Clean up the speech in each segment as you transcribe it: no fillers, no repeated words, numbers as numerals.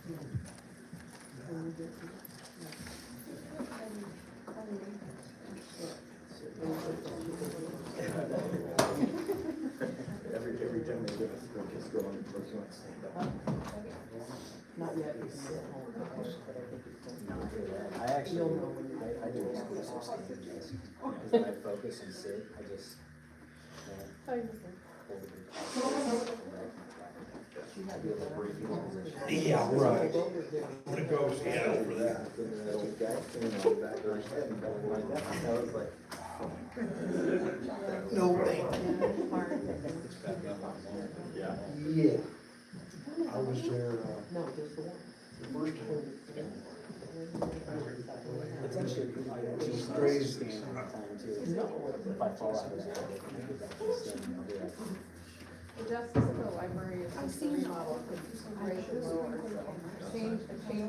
Every time they give us a drink, it's going, first one stand up. Not yet. I actually, I do exclusive standing, because when I focus and sit, I just can't hold it. Yeah, right. When it goes, yeah, for that. That old guy came on back of his head and going like that, and I was like, No, thank it's back up on there. Yeah. you. Yeah. I was there, No, just the one. the first time. It's actually, I just Crazy. stand all the time too. If I fall out of it, I can stand up there. The Justice of the Library is just a remodel, it's right below or so. Change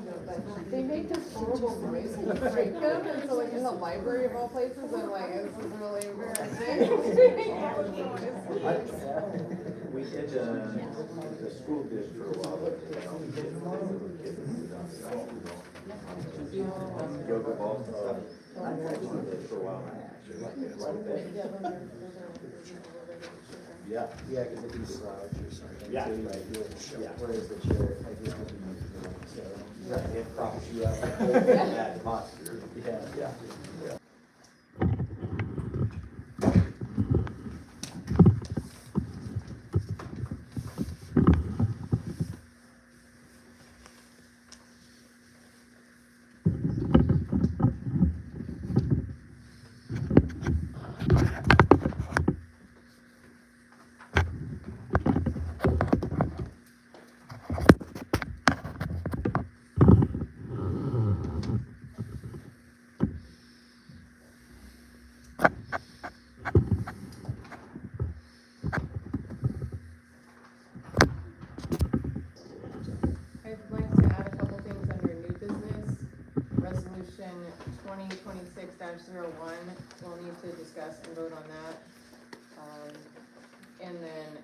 of, but they make this horrible noise when you break them, and so like in the library of all places, I'm like, this is really embarrassing. We did, the school did for a while, but, yoga balls and stuff. I did for a while, actually, like it quite a bit. Yeah, yeah, because if you slouch or something, Yeah. too, right, yeah, whereas the chair, I just want to, so, right, it props you up, in that posture, yeah. I'd like to add a couple things under new business. Resolution 2026-01, we'll need to discuss and vote on that. And then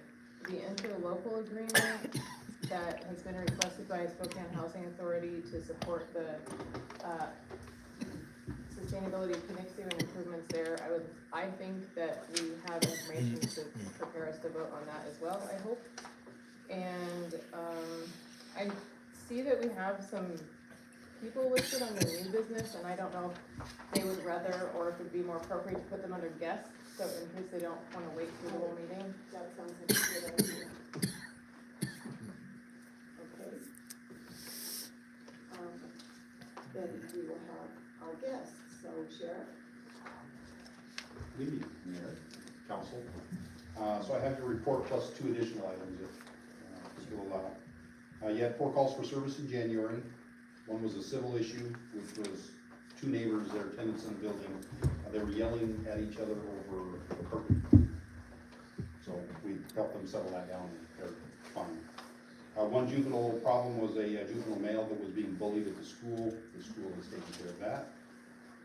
the interlocal agreement that has been requested by Spokane Housing Authority to support the sustainability of Phoenix and improvements there. I think that we have information to prepare us to vote on that as well, I hope. And I see that we have some people listed under new business, and I don't know if they would rather, or if it'd be more appropriate to put them under guests, so in case they don't wanna wait through the whole meeting. That sounds like a good idea. Okay. Then we will have our guests, so Sheriff. Good evening, Mayor, Council. So I have your report plus 2 additional items if you'll allow. You had 4 calls for service in January. One was a civil issue, which was 2 neighbors that are tenants in the building. They were yelling at each other over a carpet. So we helped them settle that down and they're fine. One juvenile problem was a juvenile male that was being bullied at the school. The school has taken care of that.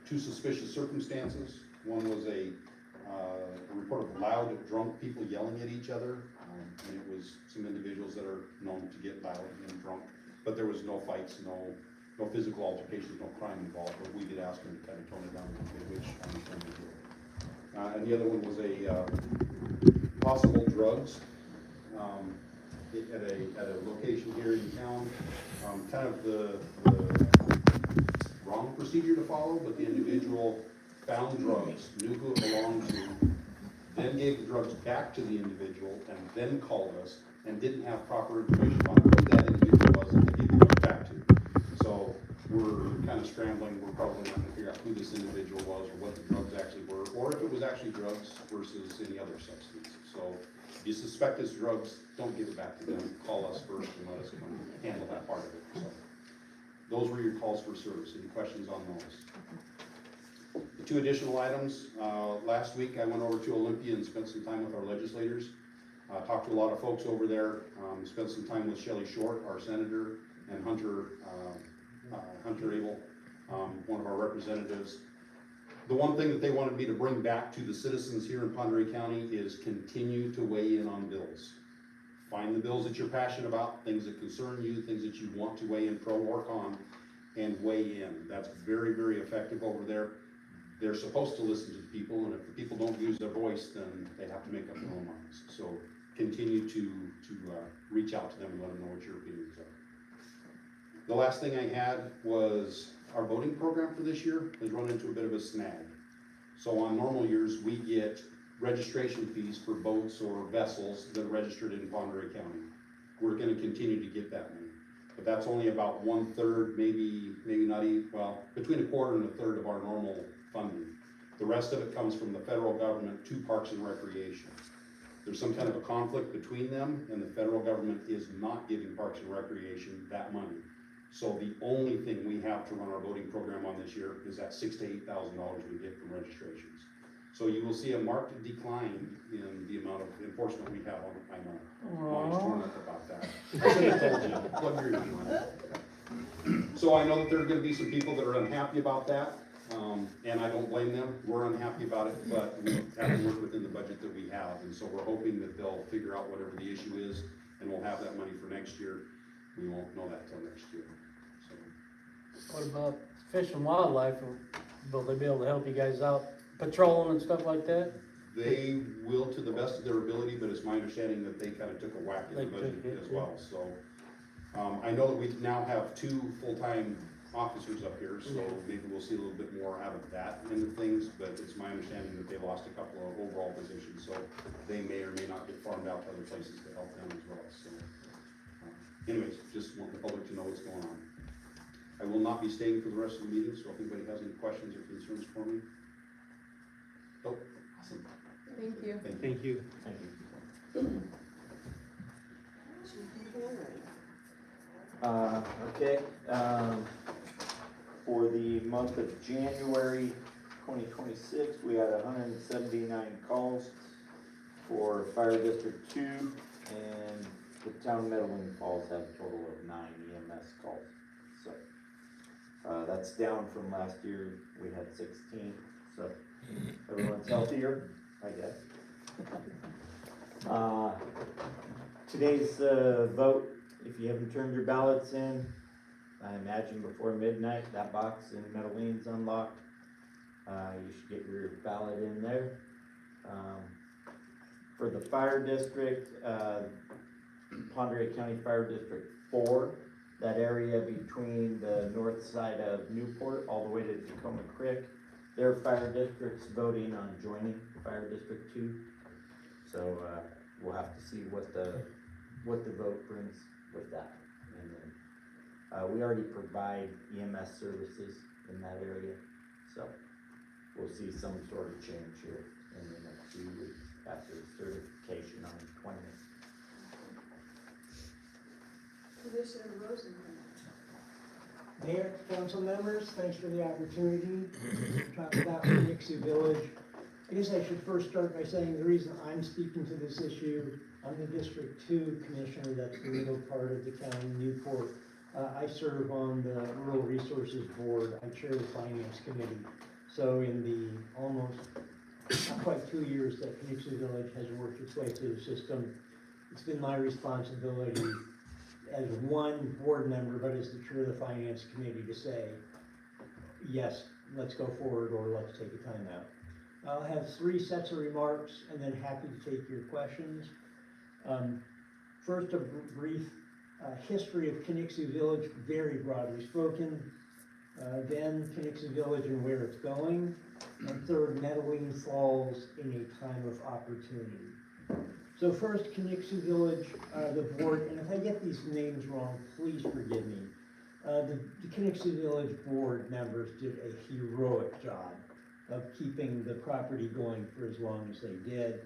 2 suspicious circumstances. One was a report of loud, drunk people yelling at each other. And it was some individuals that are known to get loud and drunk. But there was no fights, no physical altercations, no crime involved. But we did ask them to kind of tone it down a little bit, which I understand they did. And the other one was a possible drugs. At a location here in town, kind of the wrong procedure to follow, but the individual found drugs, knew who it belonged to, then gave the drugs back to the individual, and then called us, and didn't have proper information on who that individual was that they gave the drugs back to. So we're kind of scrambling, we're probably not gonna figure out who this individual was, or what the drugs actually were, or if it was actually drugs versus any other substance. So if you suspect it's drugs, don't give it back to them, call us first and let us come handle that part of it. So those were your calls for service. Any questions on those? The 2 additional items, last week I went over to Olympia and spent some time with our legislators. Talked to a lot of folks over there, spent some time with Shelley Short, our senator, and Hunter Abel, one of our representatives. The one thing that they wanted me to bring back to the citizens here in Pend Oreille County is continue to weigh in on bills. find the bills that you're passionate about, things that concern you, things that you want to weigh in pro or con, and weigh in. That's very, very effective over there. They're supposed to listen to the people, and if the people don't use their voice, then they have to make up their own minds. So continue to reach out to them and let them know what your opinions are. The last thing I had was our voting program for this year has run into a bit of a snag. So on normal years, we get registration fees for boats or vessels that are registered in Ponderay County. We're gonna continue to get that money, but that's only about 1/3, maybe not even, well, between 1/4 and 1/3 of our normal funding. The rest of it comes from the federal government to Parks and Recreation. There's some kind of a conflict between them, and the federal government is not giving Parks and Recreation that money. So the only thing we have to run our voting program on this year is that $6,000 to $8,000 we get from registrations. So you will see a marked decline in the amount of enforcement we have on, I know, Lonnie's torn up about that. I should have told you, plug your ears, Lonnie. So I know that there are gonna be some people that are unhappy about that, and I don't blame them. We're unhappy about it, but we have to work within the budget that we have, and so we're hoping that they'll figure out whatever the issue is, and we'll have that money for next year. We won't know that till next year, so. What about Fish and Wildlife? Will they be able to help you guys out patrolling and stuff like that? They will to the best of their ability, but it's my understanding that they kind of took a whack at the They budget took it, as well, so. I know that we now have 2 full-time officers up here, so maybe we'll see a little bit more out of that end of things, but it's my understanding that they lost a couple of overall positions, so they may or may not get farmed out to other places to help them as well, so. Anyways, just want the public to know what's going on. I will not be staying for the rest of the meeting, so if anybody has any questions or concerns for me. Oh, awesome. Thank you. Thank you. Thank you. Okay, for the month of January 2026, we had 179 calls for Fire District 2, and the town of Metaline Falls had a total of 9 EMS calls. So, that's down from last year, we had 16, so everyone's healthier, I guess. Today's vote, if you haven't turned your ballots in, I imagine before midnight, that box in Metaline's unlocked. You should get your ballot in there. For the fire district, Ponderay County Fire District 4, that area between the north side of Newport all the way to Tacoma Creek, their fire district's voting on joining Fire District 2. So we'll have to see what the vote brings with that. And then we already provide EMS services in that area, so we'll see some sort of change here in the next few weeks after certification on the 20th. Commissioner Rosenberg. Mayor, council members, thanks for the opportunity to talk about Nixie Village. I guess I should first start by saying the reason I'm speaking to this issue, I'm the District 2 Commissioner, that's the middle part of the county, Newport. I serve on the Rural Resources Board, I chair the Finance Committee. So in the almost, not quite 2 years that Nixie Village has worked its way through the system, it's been my responsibility as one board member, but as the chair of the Finance Committee, to say, yes, let's go forward, or let's take a time out. I'll have 3 sets of remarks, and then happy to take your questions. First, a brief history of Connixie Village, very broadly spoken. Then Connixie Village and where it's going. And third, Metaline Falls in a time of opportunity. So first, Connixie Village, the board, and if I get these names wrong, please forgive me. The Connixie Village board members did a heroic job of keeping the property going for as long as they did.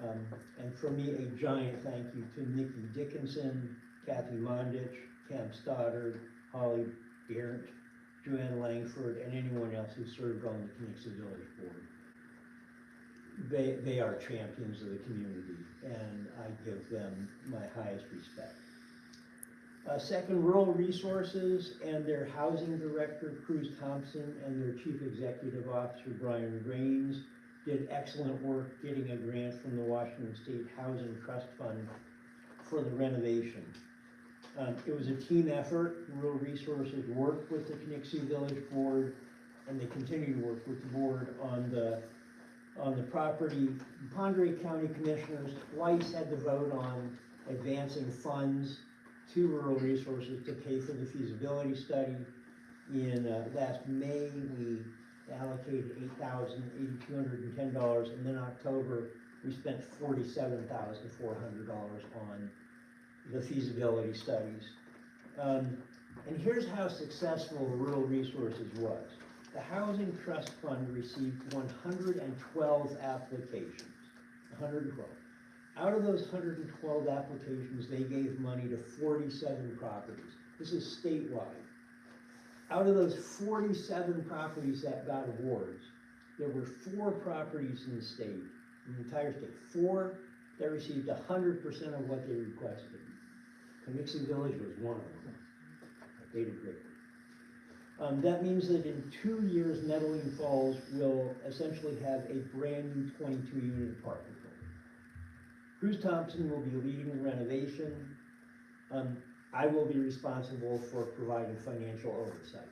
And for me, a giant thank you to Nikki Dickinson, Kathy Mondich, Cam Stoddard, Holly Berendt, Joanne Langford, and anyone else who served on the Connixie Village board. They are champions of the community, and I give them my highest respect. Second, Rural Resources and their housing director, Cruz Thompson, and their chief executive officer, Brian Raines, did excellent work getting a grant from the Washington State Housing Trust Fund for the renovation. It was a team effort. Rural Resources worked with the Connexia Village Board, and they continue to work with the board on the property. Pondere County Commissioners twice had to vote on advancing funds to Rural Resources to pay for the feasibility study. In last May, we allocated $8,210, and then October, we spent $47,400 on the feasibility studies. And here's how successful Rural Resources was. The Housing Trust Fund received 112 applications, 112. Out of those 112 applications, they gave money to 47 properties. This is statewide. Out of those 47 properties that got awards, there were 4 properties in the state, in the entire state, 4 that received 100% of what they requested. Connexia Village was one of them. They did great. That means that in 2 years, Metaline Falls will essentially have a brand new 22-unit apartment building. Bruce Thompson will be leading the renovation. I will be responsible for providing financial oversight.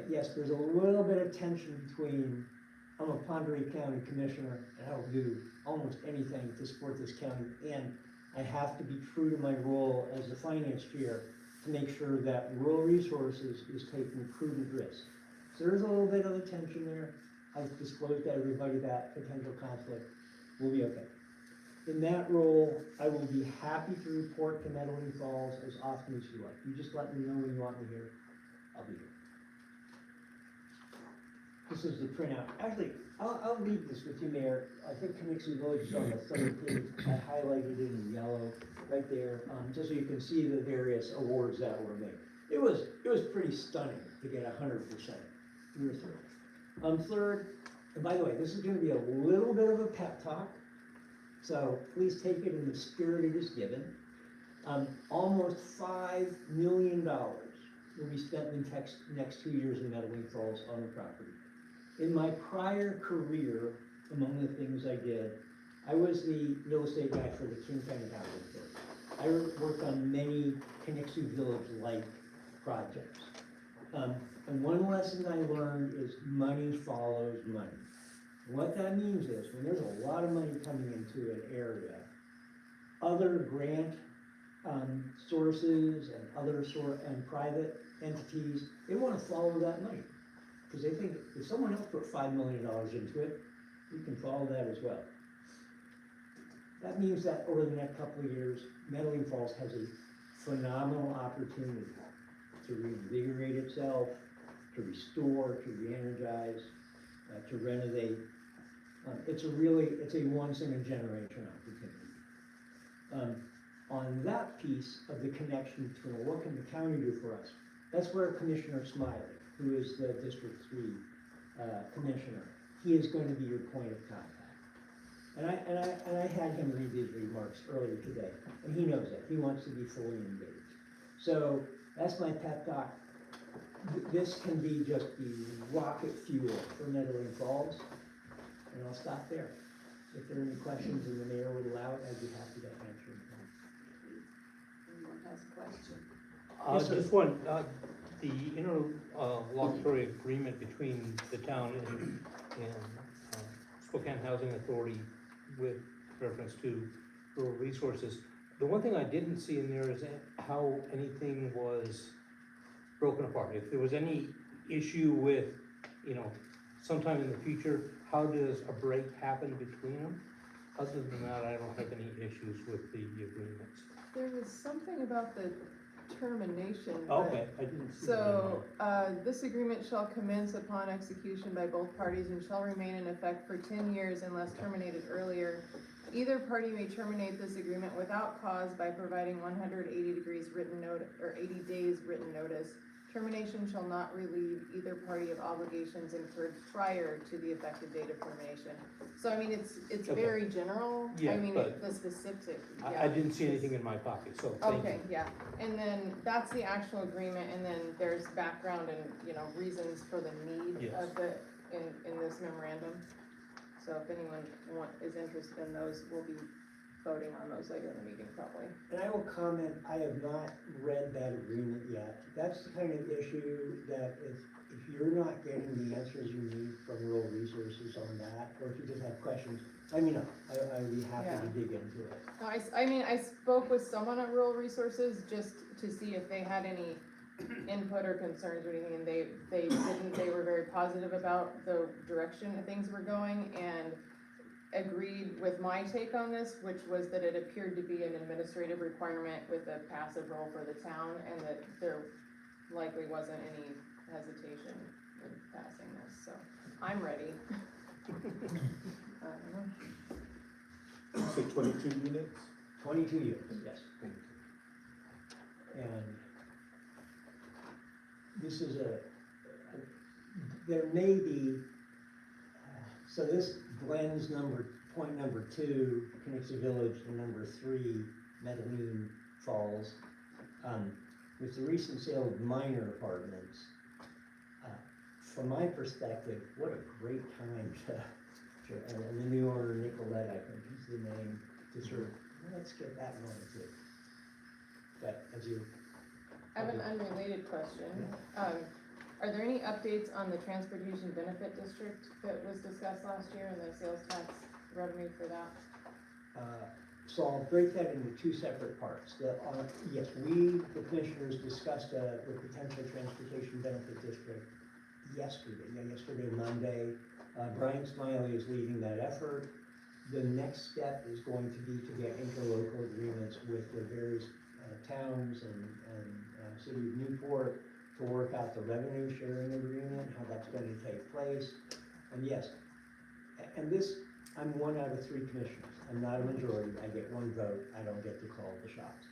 Yes, there's a little bit of tension between, I'm a Pondere County Commissioner, and I'll do almost anything to support this county, and I have to be true to my role as the finance chair to make sure that Rural Resources is taking prudent risks. So there's a little bit of a tension there. I've disclosed to everybody that potential conflict will be okay. In that role, I will be happy to report to Metaline Falls as often as you like. You just let me know when you want me here, I'll be here. This is the printout. Actually, I'll leave this with you, Mayor. I think Connexia Village is on the third page. I highlighted it in yellow right there, just so you can see the various awards that were made. It was pretty stunning to get 100%. We were thrilled. Third, and by the way, this is going to be a little bit of a pep talk, so please take it in the spirit it is given. Almost $5 million will be spent in the next 2 years in Metaline Falls on the property. In my prior career, among the things I did, I was the real estate guy for the King County Housing Authority. I worked on many Connexia Village-like projects. And one lesson I learned is money follows money. What that means is when there's a lot of money coming into an area, other grant sources and other private entities, they want to follow that money. Because they think if someone else put $5 million into it, we can follow that as well. That means that over the next couple of years, Metaline Falls has a phenomenal opportunity to reinvigorate itself, to restore, to re-energize, to renovate. It's a once in a generation opportunity. On that piece of the connection between what can the county do for us, that's where Commissioner Smiley, who is the District 3 Commissioner, he is going to be your point of contact. And I had him read these remarks earlier today, and he knows that. He wants to be fully engaged. So that's my pep talk. This can be just the rocket fuel for Metaline Falls, and I'll stop there. If there are any questions and the mayor would allow it, I'd be happy to answer them. Anyone has a question? Yes, sir. Just one, the interlocutory agreement between the town and Spokane Housing Authority with reference to rural resources. The one thing I didn't see in there is how anything was broken apart. If there was any issue with, sometime in the future, how does a break happen between them? Other than that, I don't have any issues with the agreements. There was something about the termination. Okay, I didn't see that. So, this agreement shall commence upon execution by both parties and shall remain in effect for 10 years unless terminated earlier. Either party may terminate this agreement without cause by providing 180 degrees written notice, or 80 days written notice. Termination shall not relieve either party of obligations incurred prior to the effective date of termination. So, I mean, it's Okay. very general. Yeah, I mean, but the specific, I didn't see anything in my pocket, so thank you. Okay, yeah, and then that's the actual agreement, and then there's background and, reasons for the need Yes. of the, in this memorandum. So if anyone is interested in those, we'll be voting on those later in the meeting probably. And I will comment, I have not read that agreement yet. That's the kind of issue that if you're not getting the answers you need from rural resources on that, or if you just have questions, let me know. I'd be happy to dig into it. I mean, I spoke with someone at Rural Resources just to see if they had any input or concerns or anything, and they didn't, they were very positive about the direction that things were going, and agreed with my take on this, which was that it appeared to be an administrative requirement with a passive role for the town, and that there likely wasn't any hesitation in passing this, so I'm ready. I don't know. Say 22 units? 22 years, yes. And this is there may be, so this blends point number 2, Connexie Village, and number 3, Metaline Falls. With the recent sale of minor apartments, from my perspective, what a great time and the new owner, Nicolette, I think is the name, to sort of, let's get that going too. But as you. I have an unrelated question. Are there any updates on the transportation benefit district that was discussed last year and the sales tax revenue for that? So I'll break that into 2 separate parts. Yes, we, the commissioners, discussed the potential transportation benefit district yesterday, Monday. Brian Smiley is leading that effort. The next step is going to be to get interlocal agreements with the various towns and city of Newport to work out the revenue sharing agreement, how that's going to take place. And yes, and this, I'm 1 out of 3 commissioners. I'm not a majority. I get 1 vote. I don't get to call the shots.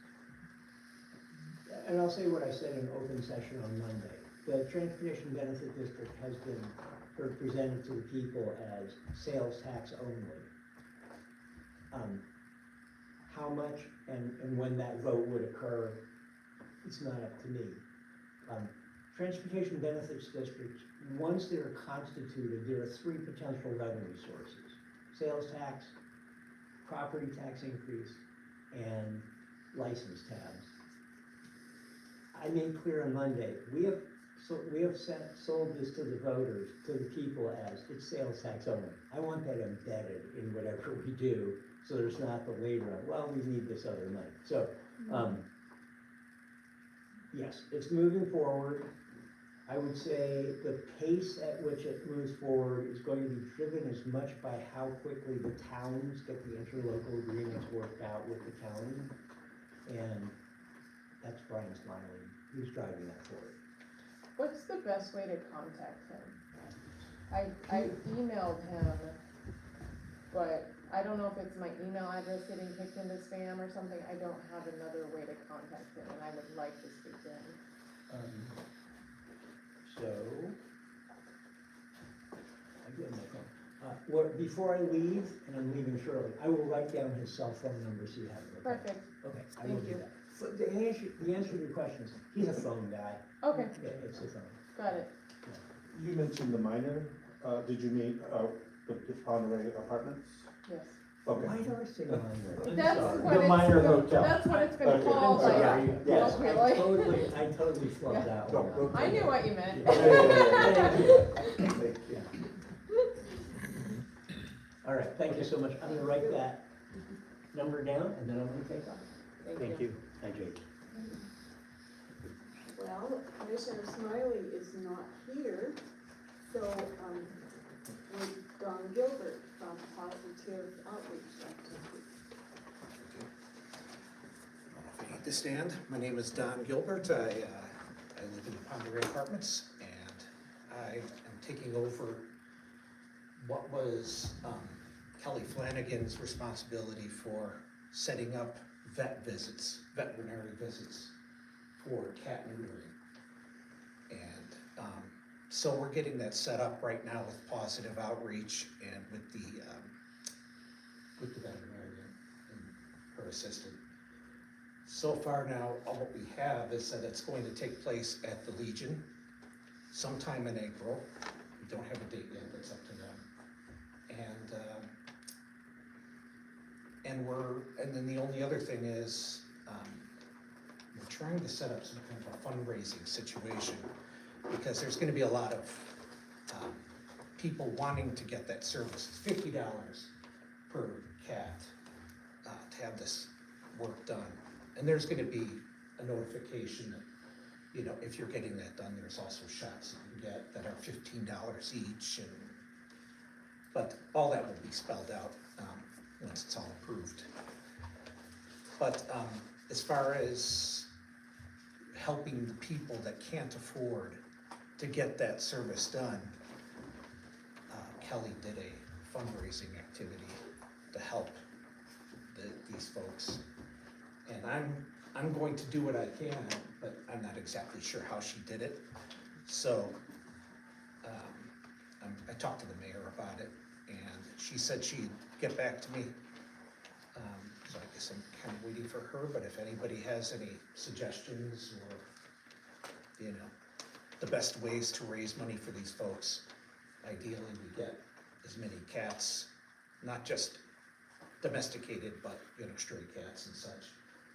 And I'll say what I said in open session on Monday. The Transportation Benefit District has been presented to the people as sales tax only. How much and when that vote would occur, it's not up to me. Transportation Benefits Districts, once they're constituted, there are 3 potential revenue sources: sales tax, property tax increase, and license tabs. I made clear on Monday, we have sold this to the voters, to the people as it's sales tax only. I want that embedded in whatever we do, so there's not the later on, well, we need this other money. So, yes, it's moving forward. I would say the pace at which it moves forward is going to be driven as much by how quickly the towns get the interlocal agreements worked out with the county. And that's Brian Smiley, who's driving that forward. What's the best way to contact him? I emailed him, but I don't know if it's my email address getting kicked into spam or something. I don't have another way to contact him, and I would like to speak to him. So, I get my phone. Before I leave, and I'm leaving shortly, I will write down his cell phone number so you have it. Okay? Perfect. Okay, I will Thank do you. that. So the answer to your question is, he's a phone guy. Okay, Yeah, it's a phone. got it. You mentioned the minor, did you meet, with the Ponderay Apartments? Yes. Okay. Why do I say minor? That's sorry. what The it's minor gonna- hotel. That's what it's been Okay. called. I'm like, sorry. Yes. colloquially. I totally flubbed that one. No, I knew what you meant. Thank you. All right, thank you so much. I'm gonna write that number down, and then I'm gonna take off. Thank you. Thank you. Well, Commissioner Smiley is not here, so, Don Gilbert from Positive Outreach like to speak. If I need to stand, my name is Don Gilbert. I live in the Ponderay Apartments, and I am taking over what was Kelly Flanagan's responsibility for setting up veterinary visits for cat neutering. And so we're getting that set up right now with Positive Outreach and with the veterinarian and her assistant. So far now, all what we have is that it's going to take place at the Legion sometime in April. We don't have a date yet, it's up to them. and then the only other thing is, we're trying to set up some kind of a fundraising situation, because there's gonna be a lot of, people wanting to get that service. It's $50 per cat, to have this work done. And there's gonna be a notification that, you know, if you're getting that done, there's also shots that you can get that are $15 each, but all that will be spelled out, once it's all approved. But, as far as helping the people that can't afford to get that service done, Kelly did a fundraising activity to help these folks. And I'm going to do what I can, but I'm not exactly sure how she did it. So, I talked to the mayor about it, and she said she'd get back to me. So I guess I'm kind of waiting for her, but if anybody has any suggestions or, you know, the best ways to raise money for these folks, ideally we get as many cats, not just domesticated, but, you know, stray cats and such.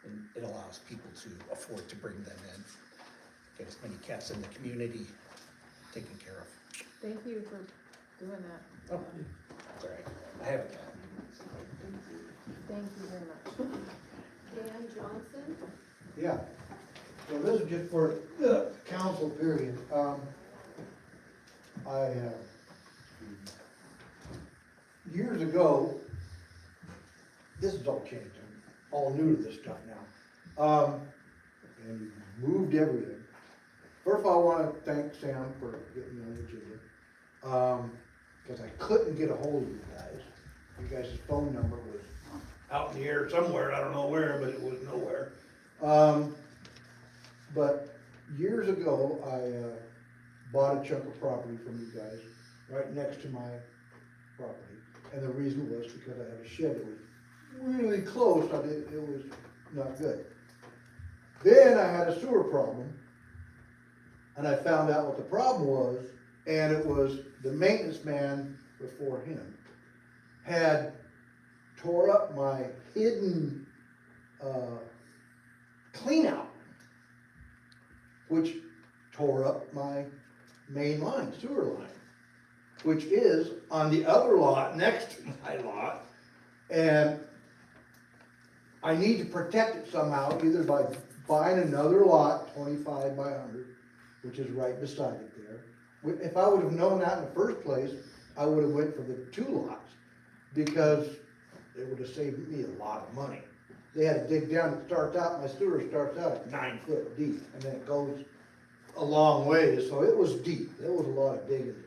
And it allows people to afford to bring them in, get as many cats in the community taken care of. Thank you for doing that. Oh, it's all right, I have a cat. Thank you very much. Dan Johnson? Yeah, so this is just for the council period. Years ago, this is all changed, I'm all new to this stuff now. And moved everything. First of all, I wanna thank Sam for getting me on the agenda. Cause I couldn't get a hold of you guys. You guys' phone number was out in the air somewhere, I don't know where, but it was nowhere. But years ago, I bought a chunk of property from you guys, right next to my property. And the reason was because I had a shed that was really close, it was not good. Then I had a sewer problem, and I found out what the problem was, and it was the maintenance man before him had tore up my hidden clean out, which tore up my main line, sewer line, which is on the other lot next to my lot. And I need to protect it somehow, either by buying another lot, 25 by 100, which is right beside it there. If I would have known that in the first place, I would have went for the 2 lots, because it would have saved me a lot of money. They had to dig down, it starts out, my sewer starts out at 9 foot deep, and then it goes a long ways, so it was deep, there was a lot of digging to do.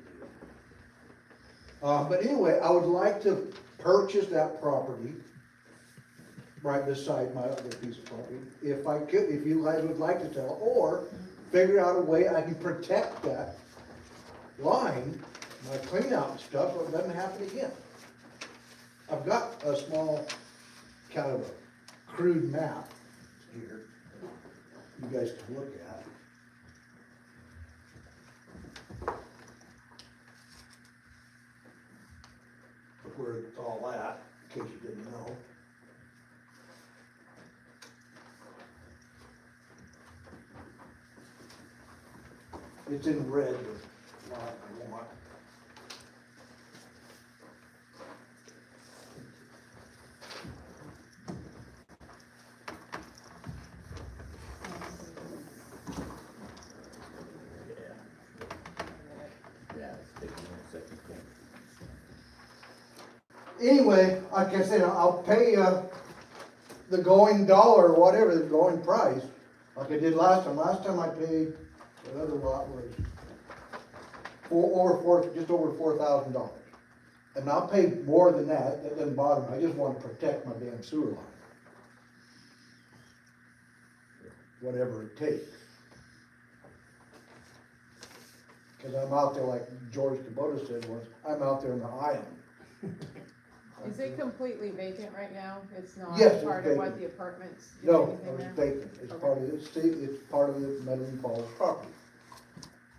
But anyway, I would like to purchase that property right beside my other piece of property, if I could, if you guys would like to sell, or figure out a way I can protect that line, my clean out and stuff, so it doesn't happen again. I've got a small, kind of a crude map here, you guys can look at. Where it's all at, in case you didn't know. It's in red, but not I want. Anyway, like I said, I'll pay the going dollar or whatever, the going price, like I did last time. Last time I paid, the other lot was just over $4,000. And I'll pay more than that, that doesn't bother me, I just want to protect my damn sewer line. Whatever it takes. Cause I'm out there, like George Kubota said once, I'm out there on the island. Is it completely vacant right now? It's not Yes, it's part of what vacant. the apartments do No, anything it's there? vacant, it's Okay. part of the state, it's part of the Metaline Falls property.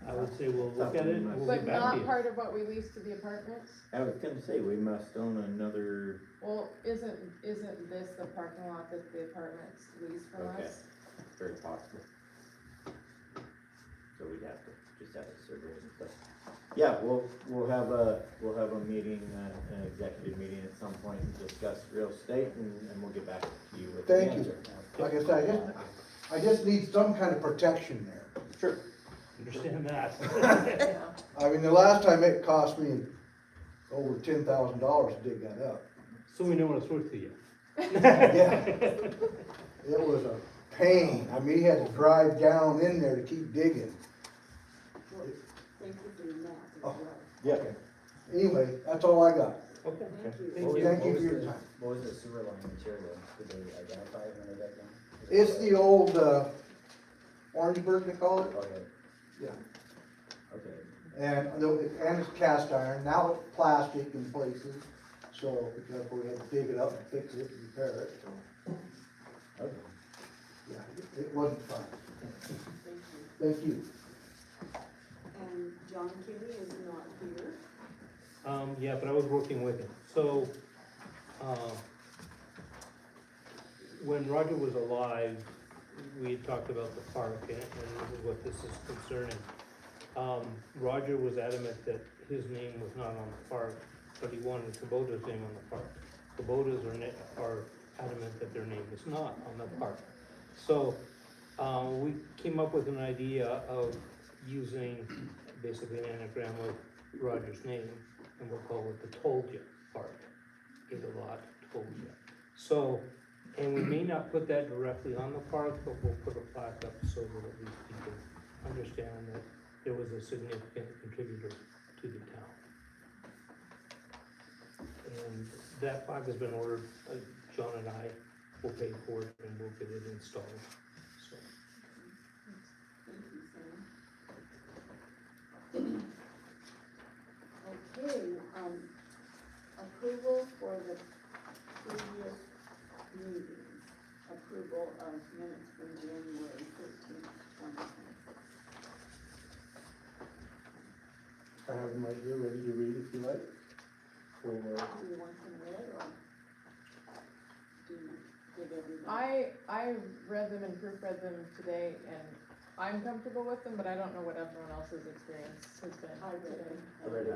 I would say we'll look at it and we'll But get back to not you. part of what we lease to the apartments? I was gonna say, we must own another, Well, isn't this the parking lot that the apartments lease from Okay. us? very possible. So we'd have to, just have a survey and stuff. Yeah, we'll have a meeting, an executive meeting at some point and discuss real estate and we'll get back to you with the Thank you. answer. Like I said, I just need some kind of protection there. Sure. Understand that. Yeah. I mean, the last time it cost me over $10,000 to dig that up. So we know what it's worth to you. Yeah. It was a pain. I mean, he had to drive down in there to keep digging. Thank you for your math as Oh. well. Yeah. Anyway, that's all I got. Okay. Thank you. Thank you. Thank you What for was your the- time. What was the sewer line material? Did they identify it when they got done? It's the old, Orangeburg, they call it. Okay, Yeah. okay. And it's cast iron. Now it's plastic in places. So, because we had to dig it up and fix it and repair it. So, Okay. yeah, it wasn't fun. Thank you. Thank you. And John Kelly is not here. Yeah, but I was working with him. So, when Roger was alive, we had talked about the park and this is what this is concerning. Roger was adamant that his name was not on the park, but he wanted Kubota's name on the park. Kubota's are adamant that their name is not on the park. So, we came up with an idea of using basically an anagram of Roger's name, and we'll call it the Told Ya Park. Get a lot, told ya. So, and we may not put that directly on the park, but we'll put a plaque up so that at least people understand that there was a significant contributor to the town. And that plaque has been ordered, John and I will pay for it and we'll get it installed, so. Thank you, Sam. Okay, approval for the previous meetings. Approval of minutes from January 13th, 2020. I have them right here, ready to read if you like. Or, Do you want them read or do you give everybody? I read them and proofread them today, and I'm comfortable with them, but I don't know what everyone else's experience has been I read today. them. I read it.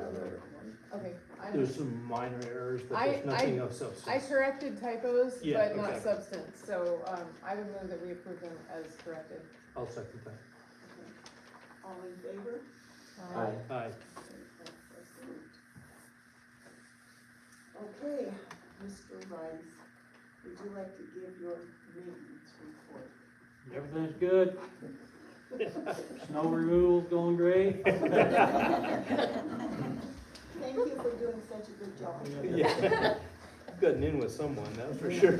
Okay, There's some minor errors, but I- there's nothing I- of substance. I corrected typos, Yeah, but not exactly. substance, so, I would move that we approve them as corrected. I'll second that. Okay. All in favor? Aye. Aye. Okay, that's approved. Okay, Mr. Rice, would you like to give your maintenance report? Everything's good. Snow removal's going great. Thank you for doing such a good job. Yeah. Gotten in with someone, that's for sure.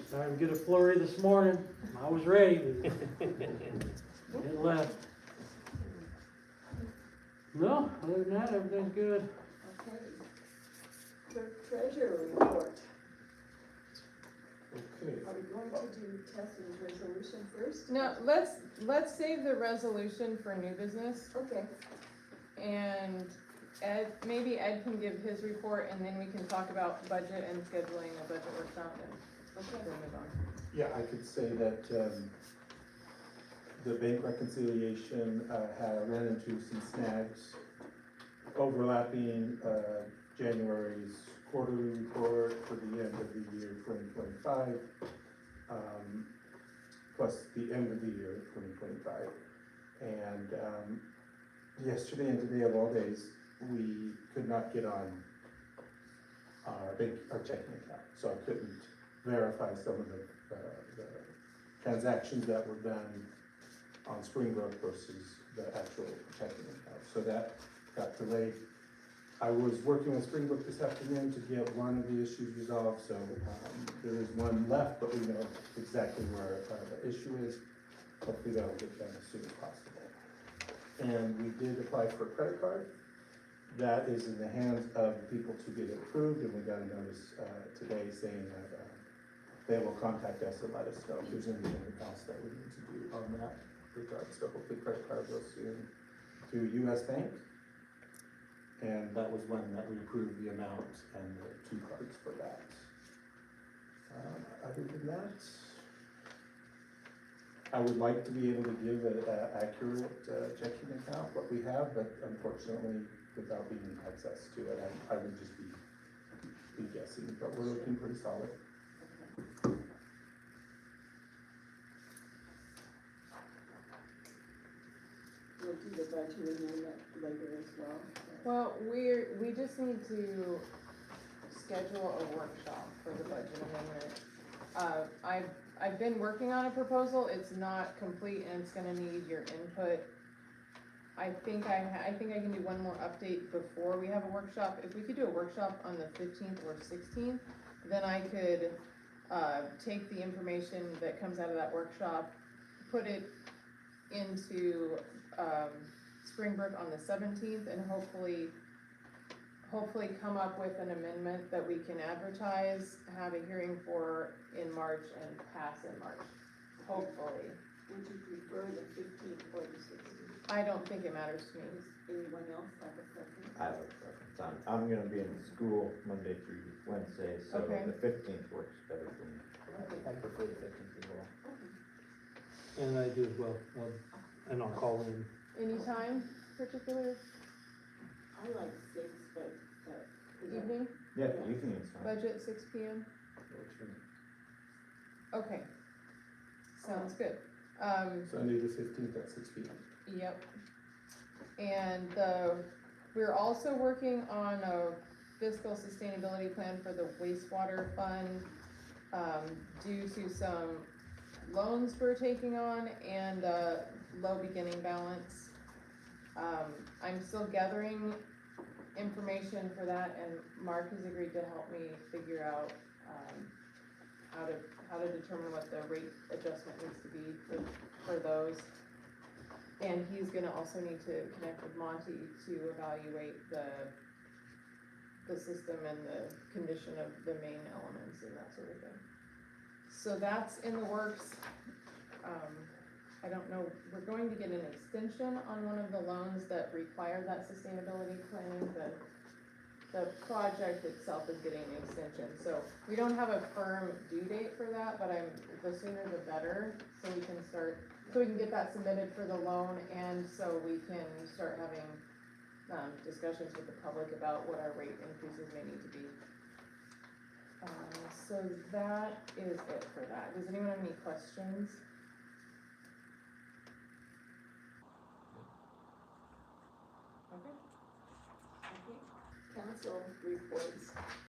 Started to get a flurry this morning. I was ready, but it left. No, other than that, everything's good. Okay. Clerk treasurer report. okay. Are we going to do Tessa's resolution first? No, let's save the resolution for new business, Okay, and maybe Ed can give his report, and then we can talk about budget and scheduling a budget workshop, and okay. we'll move on. Yeah, I could say that, the bank reconciliation, ran into some snags overlapping, January's quarterly report for the end of the year 2025, plus the end of the year 2025. And, yesterday and today of all days, we could not get on our checking account, so I couldn't verify some of the transactions that were done on Springbrook versus the actual checking account, so that got delayed. I was working with Springbrook this afternoon to get one of the issues resolved, so there is one left, but we know exactly where the issue is. Hopefully that'll get done as soon as possible. And we did apply for a credit card. That is in the hands of the people to get it approved, and we got a notice today saying that they will contact us and let us know if there's anything else that we need to do on that regard. So hopefully credit card will soon through US Bank. And that was when that we approved the amount and the 2 cards for that. Other than that, I would like to be able to give an accurate checking account, what we have, but unfortunately, without being access to it, I would just be guessing, but we're looking pretty solid. We'll do the budget amendment later as well. Well, we just need to schedule a workshop for the budget amendment. I've been working on a proposal, it's not complete and it's gonna need your input. I think I can do one more update before we have a workshop. If we could do a workshop on the 15th or 16th, then I could, take the information that comes out of that workshop, put it into, Springbrook on the 17th and hopefully come up with an amendment that we can advertise, have a hearing for in March and pass in March, hopefully. Would you prefer the 15th or the 16th? I don't think it matters to me. Does anyone else have a preference? I have a preference. I'm gonna be in school Monday through Wednesday, so Okay. the 15th works better for me. I prefer the 15th as well. And I do as well, and I'll call in. Anytime particular I like 6, but, is that- evening, Yeah, evening is fine. budget 6 p.m.? Works for me. Okay, sounds good. Sunday the 15th at 6 p.m. Yep. And we're also working on a fiscal sustainability plan for the wastewater fund, due to some loans we're taking on and low beginning balance. I'm still gathering information for that, and Mark has agreed to help me figure out how to determine what the rate adjustment needs to be for those. And he's gonna also need to connect with Monty to evaluate the system and the condition of the main elements and that sort of thing. So that's in the works. I don't know, we're going to get an extension on one of the loans that require that sustainability plan. The project itself is getting an extension, so we don't have a firm due date for that, but the sooner the better, so we can get that submitted for the loan, and so we can start having, discussions with the public about what our rate increases may need to be. So that is it for that. Does anyone have any questions? Okay. Council reports.